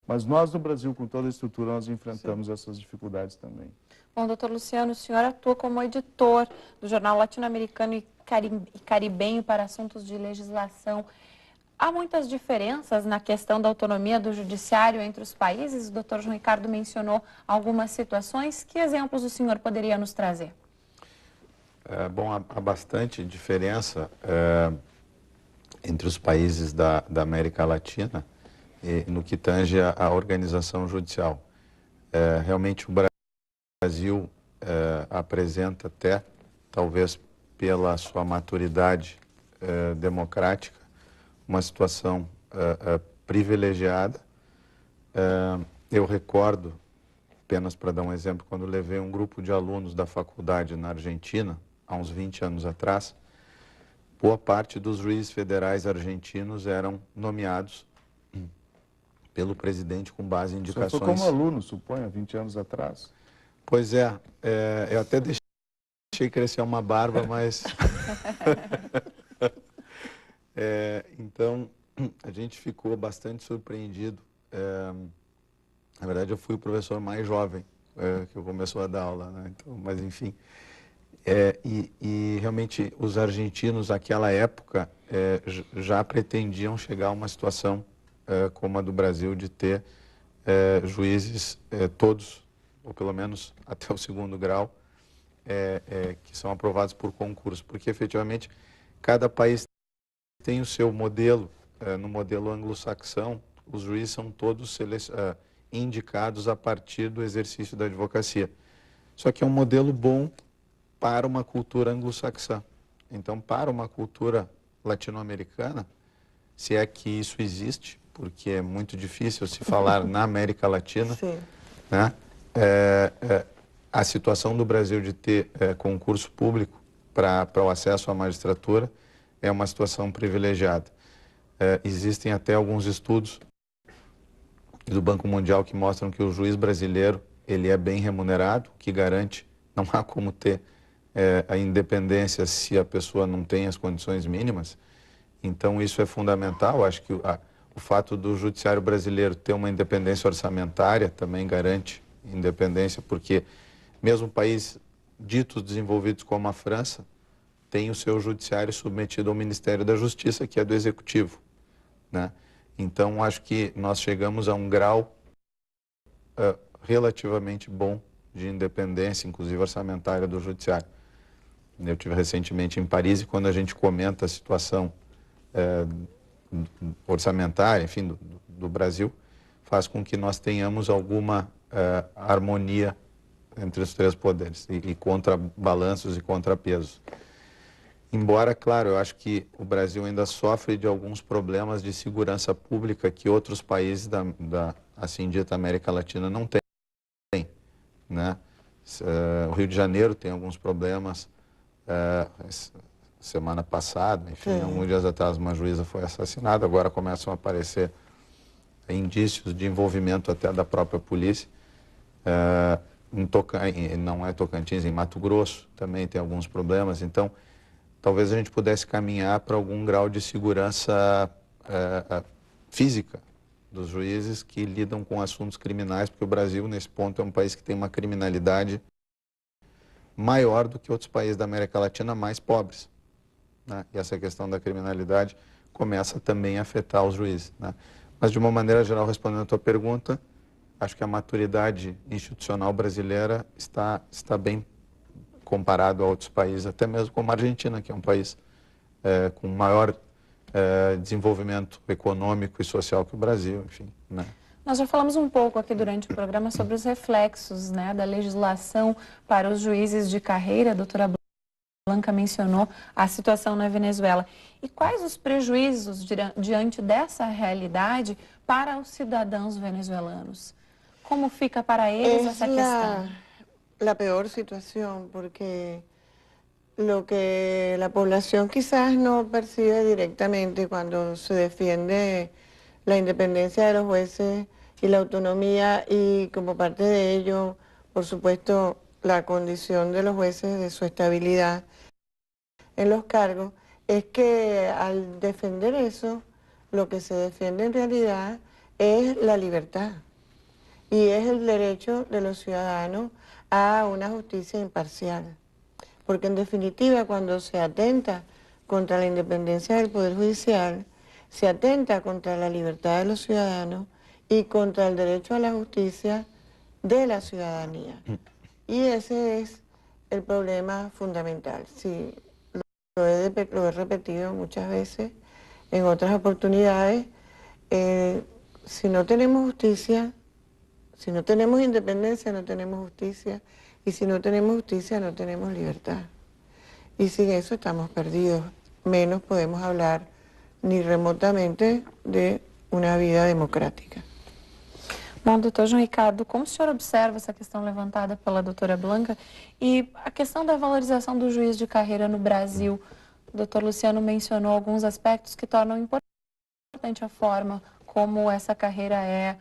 Mas nós no Brasil, com toda a estrutura, nós enfrentamos essas dificuldades também. Bom, doutor Luciano, o senhor atua como editor do jornal latino-americano e caribenho para assuntos de legislação. Há muitas diferenças na questão da autonomia do judiciário entre os países. O doutor João Ricardo mencionou algumas situações. Que exemplos o senhor poderia nos trazer? Bom, há bastante diferença entre os países da América Latina no que tange à organização judicial. Realmente o Brasil apresenta até, talvez pela sua maturidade democrática, uma situação privilegiada. Eu recordo, apenas para dar um exemplo, quando levei um grupo de alunos da faculdade na Argentina, há uns 20 anos atrás, boa parte dos juízes federais argentinos eram nomeados pelo presidente com base em indicações... Você foi como aluno, suponho, há 20 anos atrás? Pois eu até deixei crescer uma barba, mas... Então, a gente ficou bastante surpreendido. Na verdade, eu fui o professor mais jovem que começou a dar aula, né? Então, mas enfim... E realmente os argentinos naquela época já pretendiam chegar a uma situação como a do Brasil, de ter juízes todos, ou pelo menos até o segundo grau, que são aprovados por concurso, porque efetivamente cada país tem o seu modelo. No modelo anglo-saxão, os juízes são todos indicados a partir do exercício da advocacia. Só que é um modelo bom para uma cultura anglo-saxã. Então, para uma cultura latino-americana, se é que isso existe, porque é muito difícil se falar na América Latina, né? A situação do Brasil de ter concurso público para o acesso à magistratura é uma situação privilegiada. Existem até alguns estudos do Banco Mundial que mostram que o juiz brasileiro ele é bem remunerado, que garante, não há como ter a independência se a pessoa não tem as condições mínimas. Então isso é fundamental. Acho que o fato do judiciário brasileiro ter uma independência orçamentária também garante independência, porque mesmo países ditos desenvolvidos como a França tem o seu judiciário submetido ao Ministério da Justiça, que é do Executivo, né? Então acho que nós chegamos a um grau relativamente bom de independência, inclusive orçamentária, do judiciário. Eu estive recentemente em Paris e quando a gente comenta a situação orçamentária, enfim, do Brasil, faz com que nós tenhamos alguma harmonia entre os três poderes e contrabalanços e contrapesos. Embora, claro, eu acho que o Brasil ainda sofre de alguns problemas de segurança pública que outros países da assim dita América Latina não têm, né? O Rio de Janeiro tem alguns problemas. Semana passada, enfim, alguns dias atrás, uma juíza foi assassinada. Agora começam a aparecer indícios de envolvimento até da própria polícia. Não é Tocantins, em Mato Grosso também tem alguns problemas. Então, talvez a gente pudesse caminhar para algum grau de segurança física dos juízes que lidam com assuntos criminais, porque o Brasil, nesse ponto, é um país que tem uma criminalidade maior do que outros países da América Latina mais pobres, né? E essa questão da criminalidade começa também a afetar os juízes, né? Mas, de uma maneira geral, respondendo a tua pergunta, acho que a maturidade institucional brasileira está bem comparado a outros países, até mesmo como a Argentina, que é um país com maior desenvolvimento econômico e social que o Brasil, enfim, né? Nós já falamos um pouco aqui durante o programa sobre os reflexos, né, da legislação para os juízes de carreira. A doutora Blanca mencionou a situação na Venezuela. E quais os prejuízos diante dessa realidade para os cidadãos venezuelanos? Como fica para eles essa questão? La peor situación, porque lo que la población quizás no percibe directamente cuando se defiende la independencia de los jueces y la autonomía, y como parte de ello, por supuesto, la condición de los jueces, de su estabilidad en los cargos, es que al defender eso, lo que se defiende en realidad es la libertad y es el derecho de los ciudadanos a una justicia imparcial. Porque en definitiva, cuando se atenta contra la independencia del Poder Judicial, se atenta contra la libertad de los ciudadanos y contra el derecho a la justicia de la ciudadanía. Y ese es el problema fundamental. Sí, lo he repetido muchas veces en otras oportunidades. Si no tenemos justicia, si no tenemos independencia, no tenemos justicia. Y si no tenemos justicia, no tenemos libertad. Y sin eso estamos perdidos. Menos podemos hablar ni remotamente de uma vida democrática. Bom, doutor João Ricardo, como o senhor observa essa questão levantada pela doutora Blanca e a questão da valorização do juiz de carreira no Brasil? O doutor Luciano mencionou alguns aspectos que tornam importante a forma como essa carreira é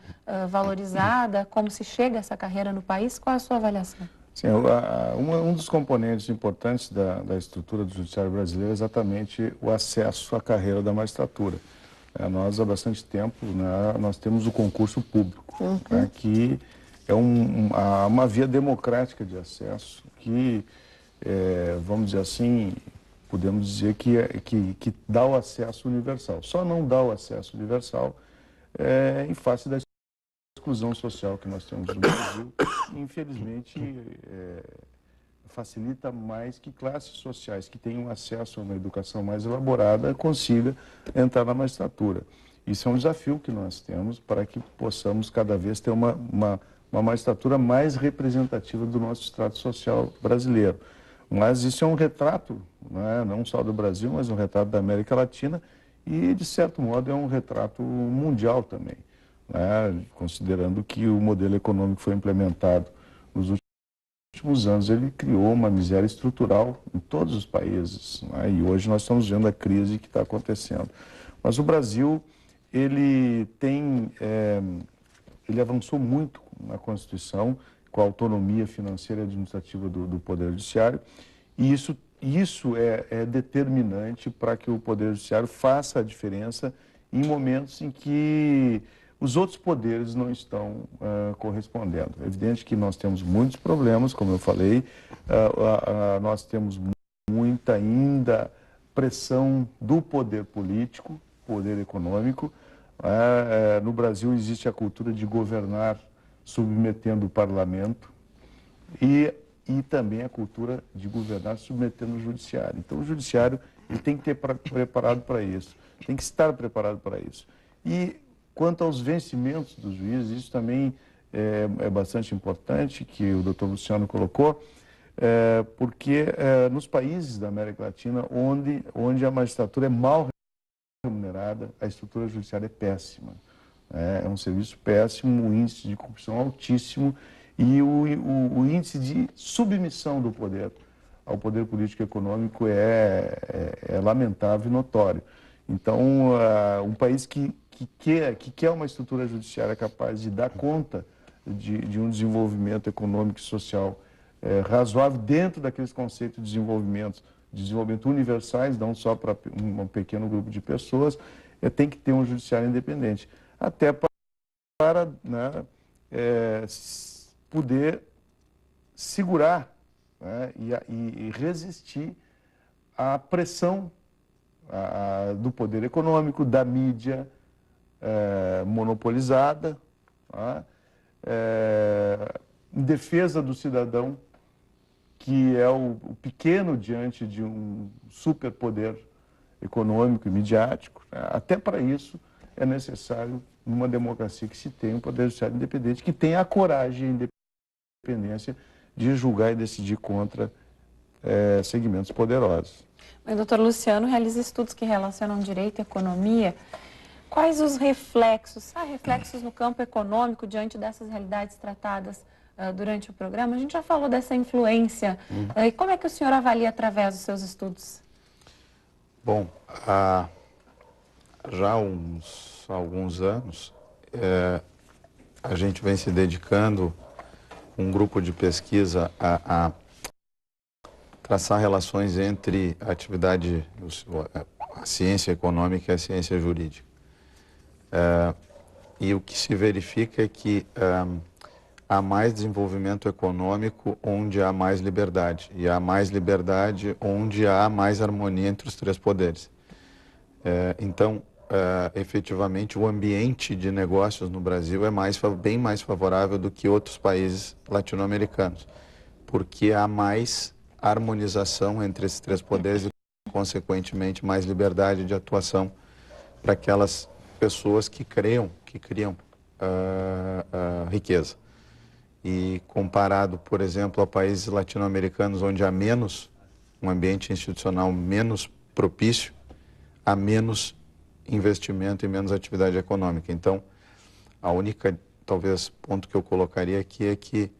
valorizada, como se chega a essa carreira no país. Qual é a sua avaliação? Sim, um dos componentes importantes da estrutura do judiciário brasileiro é exatamente o acesso à carreira da magistratura. Nós, há bastante tempo, nós temos o concurso público, que é uma via democrática de acesso, que, vamos dizer assim, podemos dizer que dá o acesso universal. Só não dá o acesso universal em face da exclusão social que nós temos no Brasil. Infelizmente, facilita mais que classes sociais que tenham acesso a uma educação mais elaborada consiga entrar na magistratura. Isso é um desafio que nós temos para que possamos cada vez ter uma magistratura mais representativa do nosso estrato social brasileiro. Mas isso é um retrato, não só do Brasil, mas um retrato da América Latina e, de certo modo, é um retrato mundial também, considerando que o modelo econômico que foi implementado nos últimos anos, ele criou uma miséria estrutural em todos os países, e hoje nós estamos vendo a crise que está acontecendo. Mas o Brasil, ele avançou muito na Constituição, com a autonomia financeira e administrativa do Poder Judiciário, e isso é determinante para que o Poder Judiciário faça a diferença em momentos em que os outros poderes não estão correspondendo. É evidente que nós temos muitos problemas, como eu falei, nós temos muita ainda pressão do poder político, poder econômico. No Brasil existe a cultura de governar submetendo o parlamento e também a cultura de governar submetendo o judiciário. Então o judiciário ele tem que estar preparado para isso, tem que estar preparado para isso. E quanto aos vencimentos dos juízes, isso também é bastante importante, que o doutor Luciano colocou, porque nos países da América Latina, onde a magistratura é mal remunerada, a estrutura judiciária é péssima. É um serviço péssimo, o índice de corrupção altíssimo e o índice de submissão do poder ao poder político e econômico é lamentável e notório. Então, um país que quer uma estrutura judiciária capaz de dar conta de um desenvolvimento econômico e social razoável dentro daqueles conceitos de desenvolvimento universais, não só para um pequeno grupo de pessoas, tem que ter um judiciário independente. Até para poder segurar e resistir à pressão do poder econômico, da mídia monopolizada, em defesa do cidadão, que é o pequeno diante de um superpoder econômico e midiático. Até para isso é necessário, numa democracia, que se tenha um poder judiciário independente, que tenha a coragem e a independência de julgar e decidir contra segmentos poderosos. O doutor Luciano realiza estudos que relacionam direito e economia. Quais os reflexos? Reflexos no campo econômico diante dessas realidades tratadas durante o programa? A gente já falou dessa influência. E como é que o senhor avalia através dos seus estudos? Bom, já há alguns anos, a gente vem se dedicando, um grupo de pesquisa, a traçar relações entre a atividade, a ciência econômica e a ciência jurídica. e o que se verifica é que há mais desenvolvimento econômico onde há mais liberdade, e há mais liberdade onde há mais harmonia entre os três poderes. Então, efetivamente, o ambiente de negócios no Brasil é bem mais favorável do que outros países latino-americanos, porque há mais harmonização entre esses três poderes e, consequentemente, mais liberdade de atuação para aquelas pessoas que criam riqueza. E comparado, por exemplo, a países latino-americanos onde há um ambiente institucional menos propício, há menos investimento e menos atividade econômica. Então, a única, talvez, ponto que eu colocaria aqui é que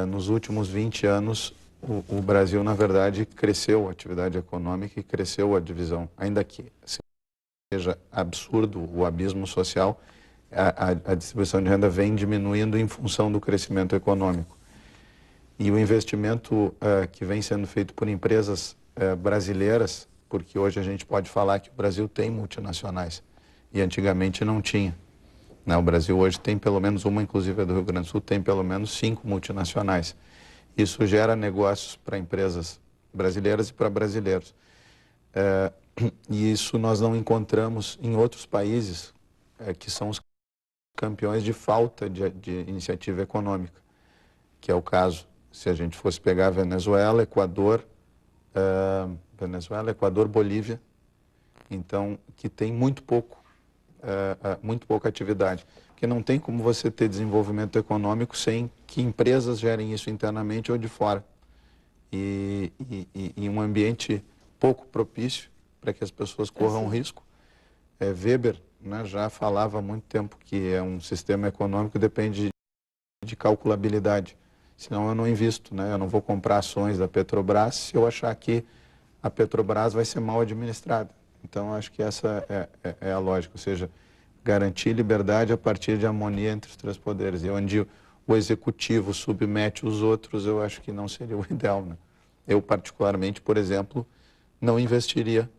nos últimos 20 anos o Brasil, na verdade, cresceu a atividade econômica e cresceu a divisão, ainda que seja absurdo o abismo social, a distribuição de renda vem diminuindo em função do crescimento econômico. E o investimento que vem sendo feito por empresas brasileiras, porque hoje a gente pode falar que o Brasil tem multinacionais e antigamente não tinha. Né? O Brasil hoje tem pelo menos uma, inclusive a do Rio Grande do Sul, tem pelo menos 5 multinacionais. Isso gera negócios para empresas brasileiras e para brasileiros. E isso nós não encontramos em outros países que são os campeões de falta de iniciativa econômica, que é o caso, se a gente fosse pegar Venezuela, Equador, Bolívia, então, que tem muito pouca atividade. Porque não tem como você ter desenvolvimento econômico sem que empresas gerem isso internamente ou de fora. E um ambiente pouco propício para que as pessoas corram risco. Weber, né, já falava há muito tempo que é um sistema econômico que depende de calculabilidade. Senão eu não invisto, né? Eu não vou comprar ações da Petrobras se eu achar que a Petrobras vai ser mal administrada. Então, acho que essa é a lógica, ou seja, garantir liberdade a partir de harmonia entre os três poderes. E onde o executivo submete os outros, eu acho que não seria o ideal, né? Eu, particularmente, por exemplo, não investiria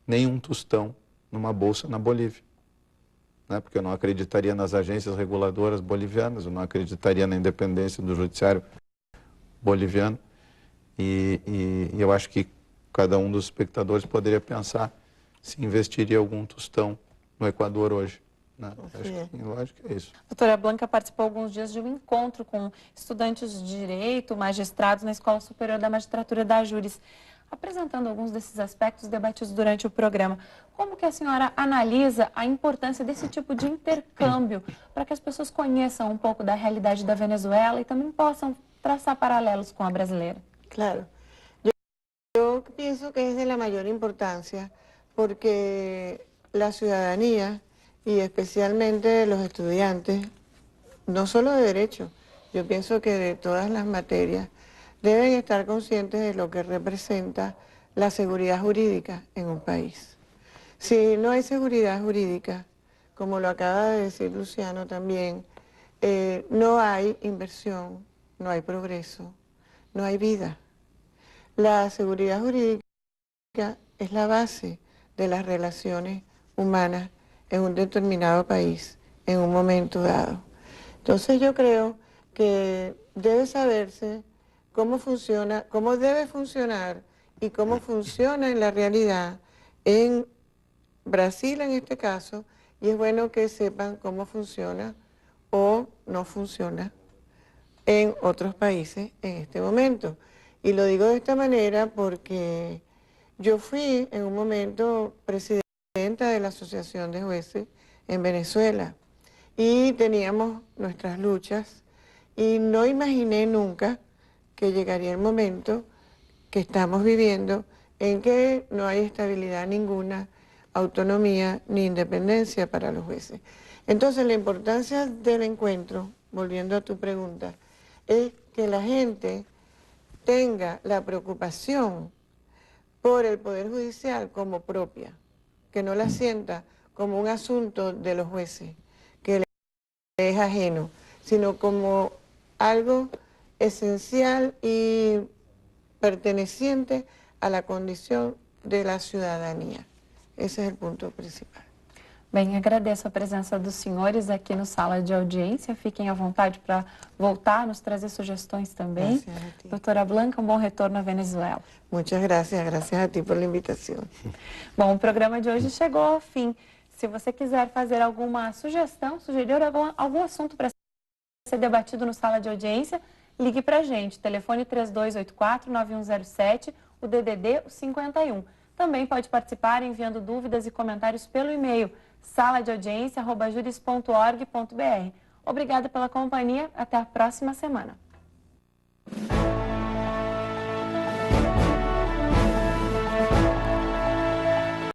nenhum tostão numa bolsa na Bolívia, né? Porque eu não acreditaria nas agências reguladoras bolivianas, eu não acreditaria na independência do judiciário boliviano. E eu acho que cada um dos espectadores poderia pensar se investiria algum tostão no Equador hoje. Né? Acho que, lógico, é isso. Doutora Blanca participou alguns dias de um encontro com estudantes de Direito, magistrados na Escola Superior da Magistratura da Júris, apresentando alguns desses aspectos debatidos durante o programa. Como que a senhora analisa a importância desse tipo de intercâmbio para que as pessoas conheçam um pouco da realidade da Venezuela e também possam traçar paralelos com a brasileira? Claro. Yo pienso que es de la mayor importancia porque la ciudadanía y especialmente los estudiantes, no solo de derecho, yo pienso que de todas las materias, deben estar conscientes de lo que representa la seguridad jurídica en un país. Si no hay seguridad jurídica, como lo acaba de decir Luciano también, no hay inversión, no hay progreso, no hay vida. La seguridad jurídica es la base de las relaciones humanas en un determinado país, en un momento dado. Entonces yo creo que debe saberse cómo funciona, cómo debe funcionar y cómo funciona en la realidad en Brasil en este caso, y es bueno que sepan cómo funciona o no funciona en otros países en este momento. Y lo digo de esta manera porque yo fui en un momento presidenta de la Asociación de Jueces en Venezuela y teníamos nuestras luchas y no imaginé nunca que llegaría el momento que estamos viviendo en que no hay estabilidad ninguna, autonomía ni independencia para los jueces. Entonces la importancia del encuentro, volviendo a tu pregunta, es que la gente tenga la preocupación por el Poder Judicial como propia, que no la sienta como un asunto de los jueces, que le es ajeno, sino como algo esencial y perteneciente a la condición de la ciudadanía. Ese es el punto principal. Bem, agradeço a presença dos senhores aqui no Sala de Audiência. Fiquem à vontade para voltar, nos trazer sugestões também. Doutora Blanca, um bom retorno à Venezuela. Muchas gracias, gracias a ti por la invitación. Bom, o programa de hoje chegou ao fim. Se você quiser fazer alguma sugestão, sugerir algum assunto para ser debatido no Sala de Audiência, ligue para a gente. Telefone 3284-9107, o DDD 51. Também pode participar enviando dúvidas e comentários pelo e-mail saladeaudiência@juris.org.br. Obrigada pela companhia. Até a próxima semana.